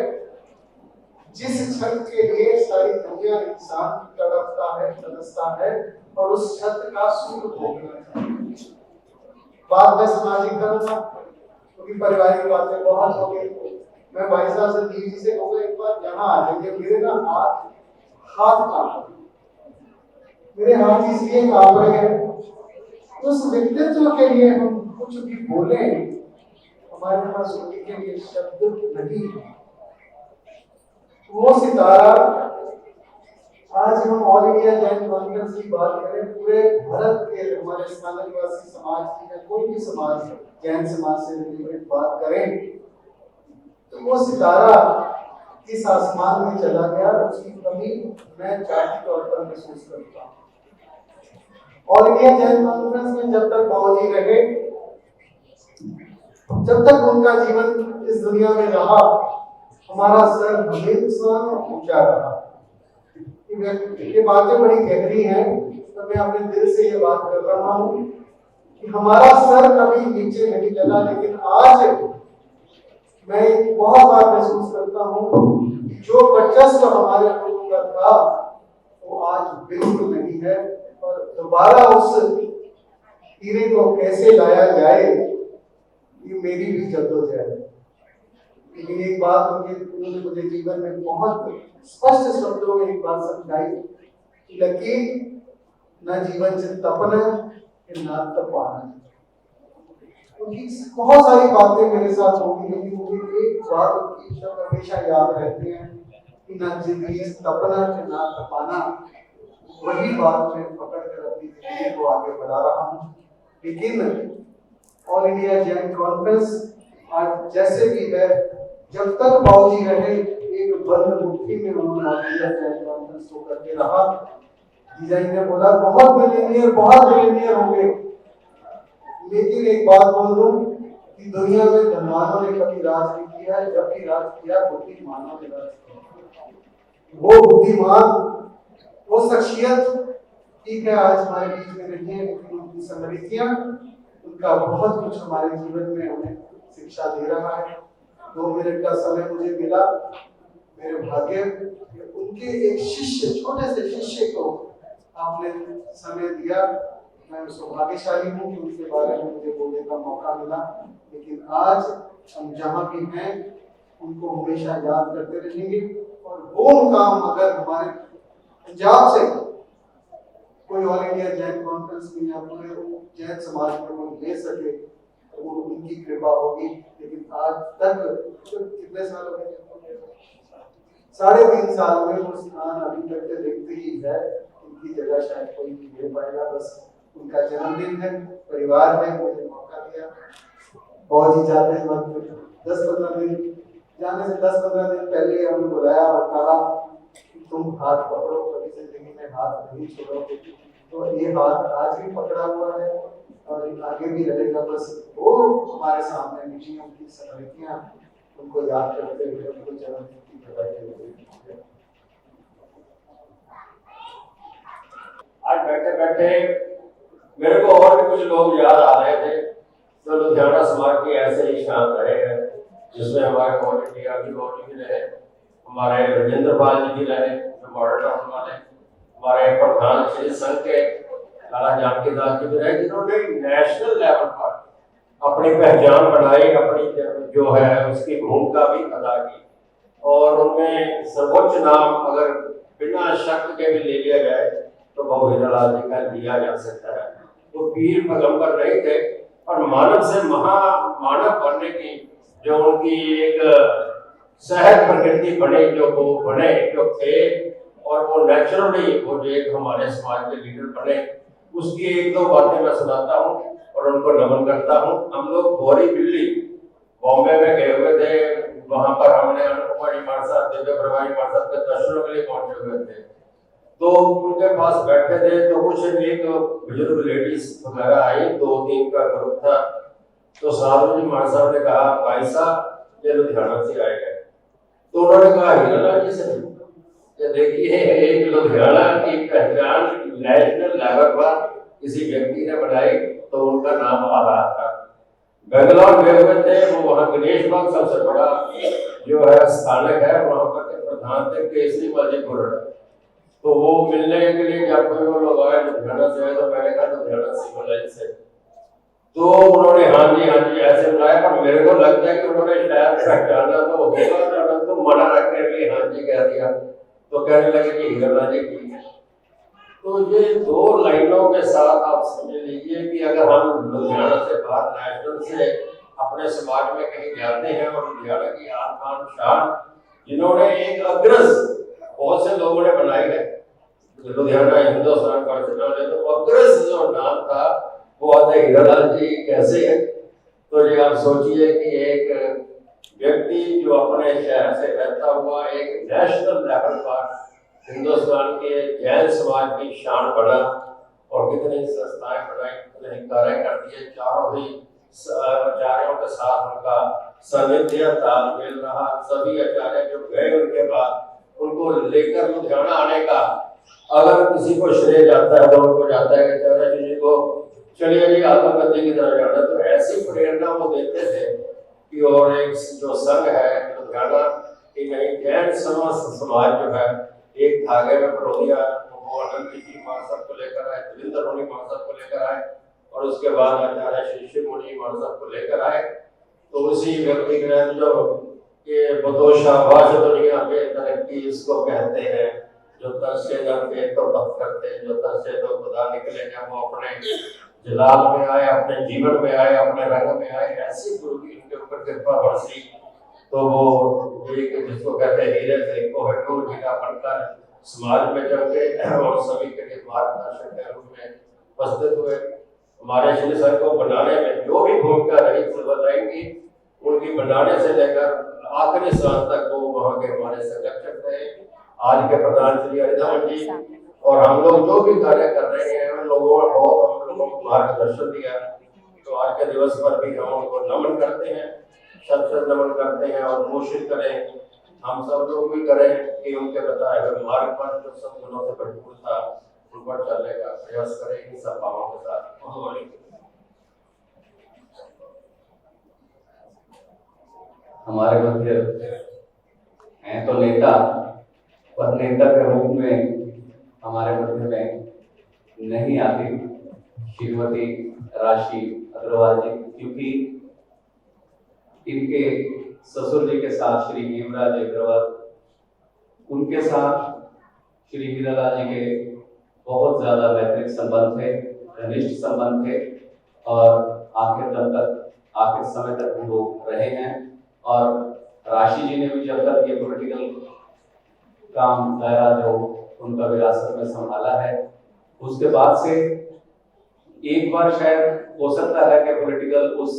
जिस छत के लिए सारी दुनिया इंसान तड़पता है, तरसता है, और उस छत का सुख भोगना है। बात मैं सामाजिक करूंगा क्योंकि पारिवारिक बातें बहुत हो गई। मैं भाई साहब से दीदी से कहूँगा एक बार यहाँ आ जाइए, मेरे ना हाथ कांप, मेरे हाथ इसलिए कांप रहे हैं। उस व्यक्तित्व के लिए हम कुछ भी बोले, हमारे पास उनके के लिए शब्द नहीं है। वो सितारा, आज हम ऑल इंडिया जैन कॉन्फ्रेंस की बात करें, पूरे भारत के हमारे स्थानीय समाज की या कोई भी समाज जैन समाज से रिलेटेड बात करें, तो वो सितारा इस आसमान में चला गया, उसकी कमी मैं जाति तौर पर महसूस करता हूँ। ऑल इंडिया जैन कॉन्फ्रेंस में जब तक बाबूजी रहे, जब तक उनका जीवन इस दुनिया में रहा, हमारा सर हमेशा ऊंचा रहा। ये बातें बड़ी गहरी हैं, तो मैं अपने दिल से ये बात कर रहा हूँ कि हमारा सर कभी नीचे नहीं लगा। लेकिन आज मैं बहुत बार महसूस करता हूँ कि जो वर्चस्व हमारे लोगों का था, वो आज बिल्कुल नहीं है, और दोबारा उस हीरे को कैसे लाया जाए, ये मेरी भी जद्दोजहद है। लेकिन एक बात उन्होंने मुझे जीवन में बहुत स्पष्ट शब्दों में एक बात समझाई कि लकीर न जीवन से तपना न तपाना। उनकी बहुत सारी बातें मेरे साथ होगी, लेकिन मुझे एक बात उनकी शब्द हमेशा याद रहते हैं कि न जिंदगी से तपना न तपाना। वही बात मैं पकड़ कर अपनी जिंदगी को आगे बढ़ा रहा हूँ। लेकिन ऑल इंडिया जैन कॉन्फ्रेंस आज जैसे भी है, जब तक बाबूजी रहे, एक बंद मुट्ठी में उन्होंने ऑल इंडिया जैन कॉन्फ्रेंस को करके रहा। जीजा जी ने बोला बहुत मिलीनियर होंगे, लेकिन एक बात बोल दूं कि दुनिया में धनवानों ने कभी राज नहीं किया है, जब भी राज किया बुद्धिमानों ने राज किया। वो बुद्धिमान, वो शख्सियत ठीक है आज हमारे बीच में नहीं है, लेकिन उनकी समृद्धियां, उनका बहुत कुछ हमारे जीवन में हमें शिक्षा दे रहा है। 2 मिनट का समय मुझे मिला, मेरे भाग्य उनके एक शिष्य, छोटे से शिष्य को आपने समय दिया। मैं सौभाग्यशाली हूँ कि उनके बारे में मुझे बोलने का मौका मिला। लेकिन आज हम जहाँ भी हैं, उनको हमेशा याद करते रहेंगे। और वो मुकाम अगर हमारे पंजाब से कोई ऑल इंडिया जैन कॉन्फ्रेंस में या पूरे जैन समाज में कोई ले सके, तो वो उनकी कृपा होगी। लेकिन आज तक कितने साल हो गए, 3.5 साल में वो स्थान अभी तक रिक्त ही है। उनकी जगह शायद कोई नहीं ले पाएगा। बस उनका जन्मदिन है, परिवार ने मुझे मौका दिया। बहुत ही जाते वक्त 10-15 दिन जाने से 10-15 दिन पहले हमें बुलाया और कहा कि तुम हाथ पकड़ो, कभी जिंदगी में हाथ नहीं छोड़ोगे। तो ये हाथ आज भी पकड़ा हुआ है और आगे भी रहेगा। बस वो हमारे सामने नहीं, उनकी स्मृतियां, उनको याद करते हुए उनको जन्मदिन की बधाई देते। आज बैठे बैठे मेरे को और भी कुछ लोग याद आ रहे थे जो लुधियाना समाज के ऐसे ही शान रहे हैं, जिसमें हमारे ऑल इंडिया की बाउंड्री भी रहे, हमारे राजेंद्र पाल जी भी रहे, जो मॉडल टाउन वाले, हमारे प्रधान श्री संघ के लाला जानकी दास जी भी रहे, जिन्होंने नेशनल लेवल पर अपनी पहचान बनाई, अपनी जो है उसकी भूमिका भी अदा की, और उनमें सर्वोच्च नाम अगर बिना शक के भी ले लिया जाए तो भाऊ हीरालाल जी का लिया जा सकता है। वो पीर पैगंबर नहीं थे, और मानव से महामानव बनने की जो उनकी एक सहज प्रकृति बने, जो वो बने जो थे, और वो नेचुरली वो जो एक हमारे समाज के लीडर बने, उसकी एक दो बातें मैं सुनाता हूँ और उनको नमन करता हूँ। हम लोग गौरी बिल्ली बॉम्बे में गए हुए थे, वहां पर हमने अनुकुमारी मार साहब, दिव्य प्रभारी मार साहब के दर्शनों के लिए पहुंचे हुए थे। तो उनके पास बैठे थे, तो कुछ एक बुजुर्ग लेडीज वगैरह आई, 2-3 का ग्रुप था। तो साधु जी मार साहब ने कहा, भाई साहब ये लुधियाना से आए हैं। तो उन्होंने कहा हीरालाल जी से, ये देखिए एक लुधियाना की पहचान नेशनल लेवल पर किसी व्यक्ति ने बनाई, तो उनका नाम आ रहा था। बेंगलोर गए हुए थे, वो वहाँ गणेश बाग सबसे बड़ा जो है स्थानक है, वहाँ पर के प्रधान थे केसरी मल्लिक गुरड़। तो वो मिलने के लिए जब कोई वो लोग आए लुधियाना से, तो मैंने कहा लुधियाना सिविल से, तो उन्होंने हाँ जी ऐसे बुलाया, पर मेरे को लगता है कि उन्होंने शायद पहचाना तो होगा, तो मना रखने के लिए हाँ जी कह दिया। तो कहने लगे कि हीरालाल जी ठीक है। तो ये 2 लाइनों के साथ आप समझ लीजिए कि अगर हम लुधियाना से बाहर नेशनल से अपने समाज में कहीं जाते हैं, और लुधियाना की आन शान जिन्होंने एक अग्रज बहुत से लोगों ने बनाई है, लुधियाना हिंदुस्तान का, तो अग्रज जो नाम था वो आते हीरालाल जी कैसे है। तो ये आप सोचिए कि एक व्यक्ति जो अपने शहर से रहता हुआ एक नेशनल लेवल पर हिंदुस्तान के जैन समाज की शान बना, और कितनी संस्थाएं बनाई, कितने कार्य करती है, चारों ही आचार्यों के साथ उनका सानिध्य तालमेल रहा। सभी आचार्य जो गए उनके बाद उनको लेकर लुधियाना आने का अगर किसी को श्रेय जाता है तो उनको जाता है कि आचार्य जी को चलिए जी आत्मगति की तरफ जाना। तो ऐसी प्रेरणा वो देते थे कि, और एक जो संघ है लुधियाना की नहीं, जैन समाज जो है एक धागे में परो दिया। वो अनंत जी महासभ को लेकर आए, देवेंद्र मुनि महासभ को लेकर आए, और उसके बाद आचार्य श्री शिव मुनि महासभ को लेकर आए। तो उसी व्यक्ति जो ये बदोशाबाश दुनिया पे तरक्की इसको कहते हैं, जो तरसे जाते तो तप करते, जो तरसे तो खुदा निकले, जब वो अपने जलाल में आए, अपने जीवन में आए, अपने रंग में आए, ऐसी गुरु की उनके ऊपर कृपा बरसी। तो वो एक जिसको कहते हैं हीरे से कोहिनूर हीरा बनकर समाज में चमके, और सभी के लिए मार्गदर्शक के रूप में उपस्थित हुए। हमारे श्री संघ को बनाने में जो भी भूमिका रही बताएंगी, उनकी बनाने से लेकर आखिरी सांस तक वो वहाँ के हमारे संरक्षक रहे। आज के प्रधान श्री हरिधवन जी और हम लोग जो भी कार्य कर रहे हैं, उन लोगों ने बहुत हम लोगों को मार्गदर्शन दिया। तो आज के दिवस पर भी हम उनको नमन करते हैं, सबसे नमन करते हैं, और कोशिश करें हम सब लोग भी करें कि उनके बताए हुए मार्ग पर जो सब गुणों से भरपूर था उन पर चलने का प्रयास करें इन सब भावों के साथ। हमारे मध्य हैं तो नेता, पर नेता के रूप में हमारे मध्य में नहीं आती श्रीमती राशि अग्रवाल जी, क्योंकि इनके ससुर जी के साथ श्री हेमराज अग्रवाल, उनके साथ श्री हीरालाल जी के बहुत ज्यादा वैतनिक संबंध थे, घनिष्ठ संबंध थे, और आखिर समय तक हम लोग रहे हैं। और राशि जी ने भी जब तक ये पॉलिटिकल काम दायरा जो उनका विरासत में संभाला है, उसके बाद से एक बार शायद हो सकता है कि पॉलिटिकल उस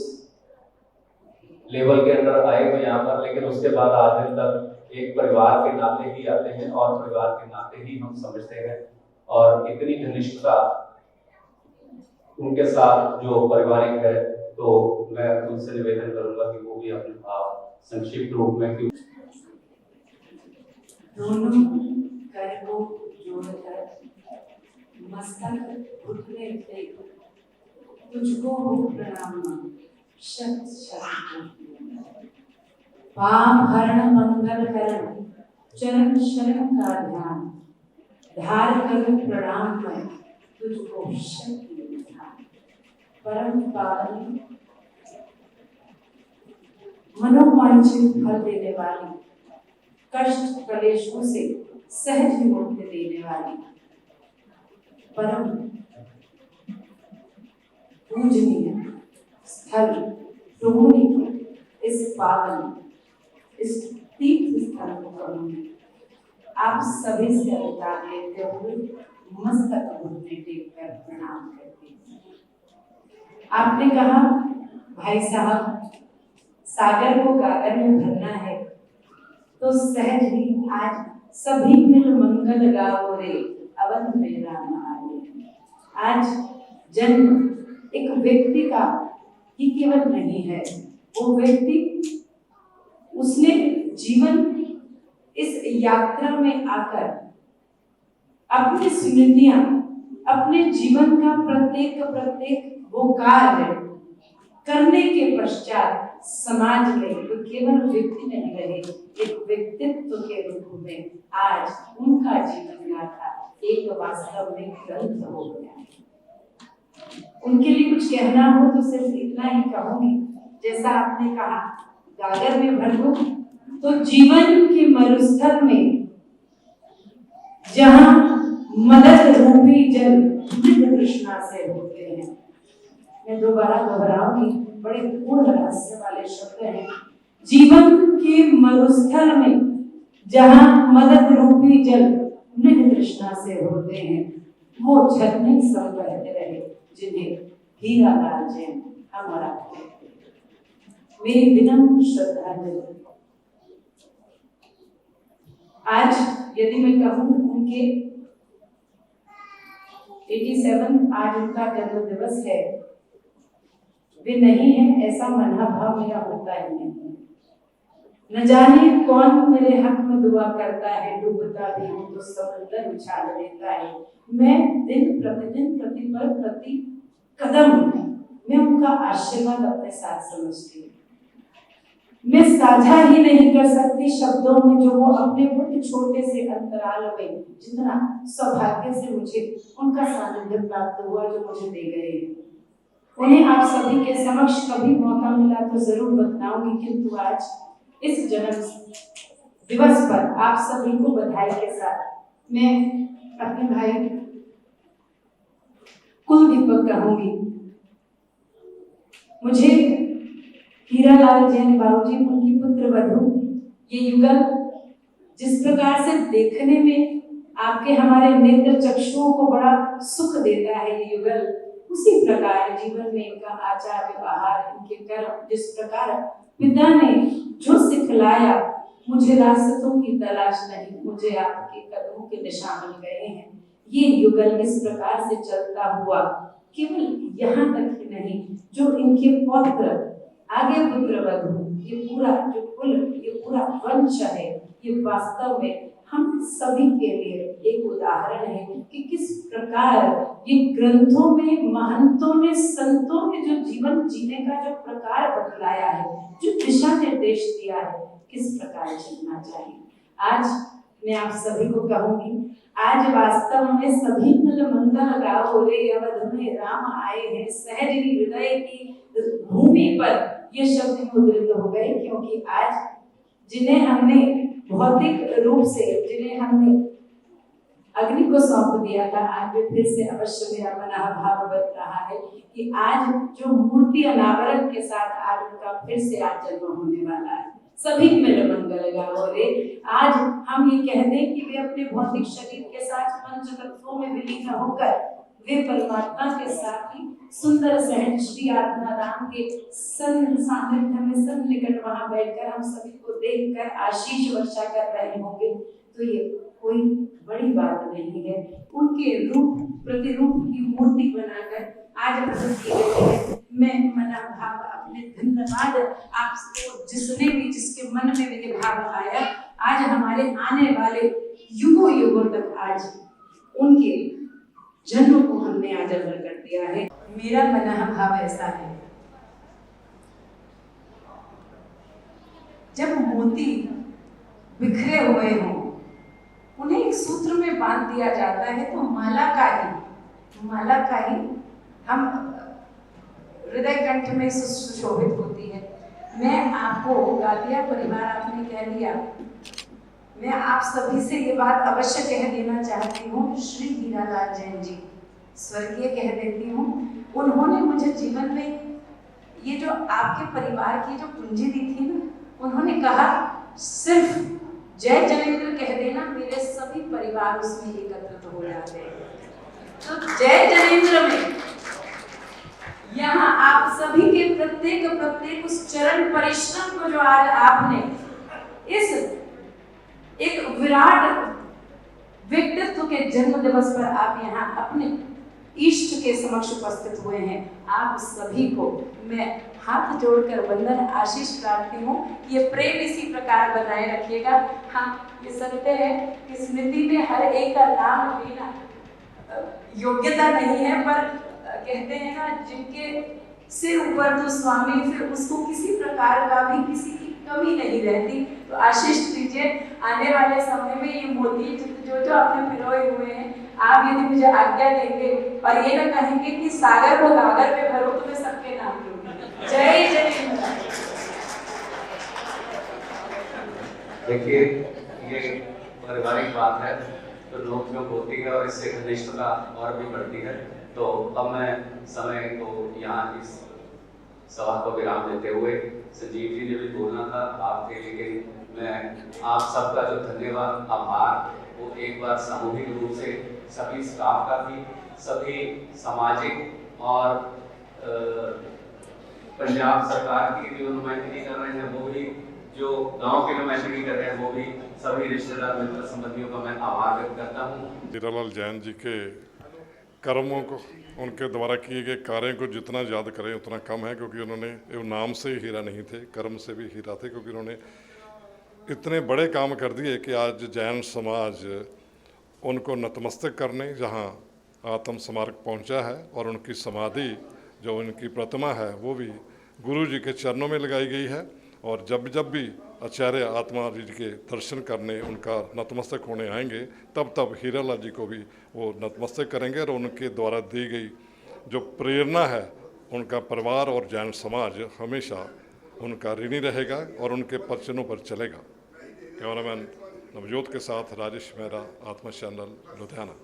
लेवल के अंदर आए हुए यहाँ पर, लेकिन उसके बाद आज दिन तक एक परिवार के नाते ही आते हैं और परिवार के नाते ही हम समझते हैं। और इतनी घनिष्ठता उनके साथ जो पारिवारिक है, तो मैं उनसे निवेदन करूंगा कि वो भी अपने भाव संक्षिप्त रूप में दोनों कर को जोड़कर मस्तक घुटने पे तुझको हो प्रणाम शत शत पाप हरण मंगल करण चरण शरण का ध्यान धार कर प्रणाम मैं तुझको शक्ति था, परम पावन मनोवांछित फल देने वाली, कष्ट कलेशों से सहज मुक्ति देने वाली, परम पूजनीय स्थल डोमनी पर इस पावन इस तीर्थ स्थल को कहूंगी। आप सभी से अधिकार लेते हुए मस्तक घुटने टेक कर प्रणाम करते हैं। आपने कहा भाई साहब सागर को गागर में भरना है, तो सहज ही आज सभी मिल मंगल गाओ रे अवध में राम आए। आज जन्म एक व्यक्ति का ही केवल नहीं है, वो व्यक्ति उसने जीवन इस यात्रा में आकर अपनी स्मृतियां, अपने जीवन का प्रत्येक वो कार्य करने के पश्चात समाज में वो केवल व्यक्ति नहीं रहे, एक व्यक्तित्व के रूप में आज उनका जीवन गाथा एक वास्तव में ग्रंथ हो गया है। उनके लिए कुछ कहना हो तो सिर्फ इतना ही कहूंगी, जैसा आपने कहा गागर में भर दो, तो जीवन के मरुस्थल में जहां मदद रूपी जल मृत तृष्णा से होते हैं, मैं दोबारा दोहराऊंगी, बड़े पूर्ण रहस्य वाले शब्द हैं। जीवन के मरुस्थल में जहां मदद रूपी जल मृत तृष्णा से होते हैं, वो झरने सब बहते रहे जिन्हें हीरा लाल जैन हमारा मेरी विनम्र श्रद्धांजलि। आज यदि मैं कहूं उनके 87 आज उनका जन्म दिवस है, वे नहीं है ऐसा मनोभाव मेरा होता ही नहीं। न जाने कौन मेरे हक में दुआ करता है, डूबता भी हूँ तो समंदर उछाल देता है। मैं दिन प्रतिदिन प्रतिपल प्रति कदम मैं उनका आशीर्वाद अपने साथ समझती हूँ। मैं साझा ही नहीं कर सकती शब्दों में जो वो अपने बहुत छोटे से अंतराल में जितना सौभाग्य से मुझे उनका सानिध्य प्राप्त हुआ, जो मुझे दे गए। उन्हें आप सभी के समक्ष कभी मौका मिला तो जरूर बताऊंगी, किंतु आज इस जन्म दिवस पर आप सभी को बधाई के साथ मैं अपने भाई कुलदीपक कहूंगी। मुझे हीरालाल जैन बाबूजी, उनकी पुत्र वधू, ये युगल जिस प्रकार से देखने में आपके हमारे नेत्र चक्षुओं को बड़ा सुख देता है, ये युगल उसी प्रकार जीवन में इनका आचार व्यवहार, इनके कर्म, जिस प्रकार पिता ने जो सिखलाया, मुझे रास्तों की तलाश नहीं, मुझे आपके कदमों के निशान मिल गए हैं। ये युगल इस प्रकार से चलता हुआ केवल यहाँ तक ही नहीं, जो इनके पौत्र आगे पुत्र वधू, ये पूरा जो कुल, ये पूरा वंश है, ये वास्तव में हम सभी के लिए एक उदाहरण है कि किस प्रकार ये ग्रंथों में महंतों ने, संतों ने जो जीवन जीने का जो प्रकार बतलाया है, जो दिशा निर्देश दिया है, किस प्रकार चलना चाहिए। आज मैं आप सभी को कहूंगी, आज वास्तव में सभी मिल मंगल गाओ रे अवध में राम आए हैं। सहज ही हृदय की भूमि पर ये शब्द मुद्रित हो गए, क्योंकि आज जिन्हें हमने भौतिक रूप से, जिन्हें हमने अग्नि को सौंप दिया था, आज भी फिर से अवश्य मेरा मनोभाव बन रहा है कि आज जो मूर्ति अनावरण के साथ आज उनका फिर से आज जन्म होने वाला है। सभी मिल मंगल गाओ रे। आज हम ये कह दें कि वे अपने भौतिक शरीर के साथ पंच तत्वों में विलीन होकर वे परमात्मा के साथ ही सुंदर सहज श्री आत्मा राम के सानिध्य में सन्निकट वहां बैठकर हम सभी को देखकर आशीष वर्षा कर रहे होंगे, तो ये कोई बड़ी बात नहीं है। उनके रूप प्रतिरूप की मूर्ति बनाकर आज मैं मनोभाव अपने धन्यवाद आपको, जिसने भी जिसके मन में मेरे भाव आया, आज हमारे आने वाले युगों युगों तक आज उनके जन्म को हमने आज अमर कर दिया है। मेरा मनोभाव ऐसा है, जब मोती बिखरे हुए हों उन्हें एक सूत्र में बांध दिया जाता है तो माला का ही हम हृदय कंठ में सुशोभित होती है। मैं आपको गादिया परिवार आपने कह दिया, मैं आप सभी से ये बात अवश्य कह देना चाहती हूँ। श्री हीरालाल जैन जी स्वर्गीय कह देती हूँ, उन्होंने मुझे जीवन में ये जो आपके परिवार की जो पूंजी दी थी ना, उन्होंने कहा सिर्फ जय जनेंद्र कह देना, मेरे सभी परिवार उसमें एकत्रित हो जाते हैं। तो जय जनेंद्र में यहाँ आप सभी के प्रत्येक उस चरण परिश्रम को जो आज आपने इस एक विराट व्यक्तित्व के जन्म दिवस पर आप यहाँ अपने इष्ट के समक्ष उपस्थित हुए हैं, आप सभी को मैं हाथ जोड़कर वंदन आशीष प्रार्थी हूँ। ये प्रेम इसी प्रकार बनाए रखिएगा। हाँ, ये सत्य है कि स्मृति में हर एक का नाम लेना योग्यता नहीं है, पर कहते हैं ना, जिनके सिर ऊपर तो स्वामी, फिर उसको किसी प्रकार का भी किसी की कमी नहीं रहती। तो आशीष दीजिए, आने वाले समय में ये मोती जो आपने पिरोए हुए हैं, आप यदि मुझे आज्ञा देंगे और ये ना कहेंगे कि सागर को गागर पे भरो, तो मैं सबके नाम लूंगी। जय जनेंद्र। देखिए, ये पारिवारिक बात है तो नोक झोंक होती है और इससे घनिष्ठता और भी बढ़ती है। तो अब मैं समय को यहाँ इस सभा को विराम देते हुए, संजीव जी ने भी बोलना था आपके, लेकिन मैं आप सबका जो धन्यवाद आभार वो एक बार सामूहिक रूप से सभी स्टाफ का भी, सभी सामाजिक और पंजाब सरकार की जो नुमाइंदगी कर रहे हैं वो भी, जो गांव की नुमाइंदगी कर रहे हैं वो भी, सभी रिश्तेदार मित्र संबंधियों का मैं आभार व्यक्त करता हूँ। हीरालाल जैन जी के कर्मों को, उनके द्वारा किए गए कार्यों को जितना याद करें उतना कम है, क्योंकि उन्होंने नाम से ही हीरा नहीं थे, कर्म से भी हीरा थे, क्योंकि उन्होंने इतने बड़े काम कर दिए कि आज जैन समाज उनको नतमस्तक करने जहाँ आत्म स्मारक पहुँचा है, और उनकी समाधि जो उनकी प्रतिमा है वो भी गुरु जी के चरणों में लगाई गई है। और जब भी आचार्य आत्मा जी के दर्शन करने, उनका नतमस्तक होने आएंगे, तब हीरालाल जी को भी वो नतमस्तक करेंगे, और उनके द्वारा दी गई जो प्रेरणा है, उनका परिवार और जैन समाज हमेशा उनका ऋणी रहेगा और उनके परचनों पर चलेगा। कैमरामैन नवजोत के साथ राजेश मेहरा, आत्मा चैनल, लुधियाना।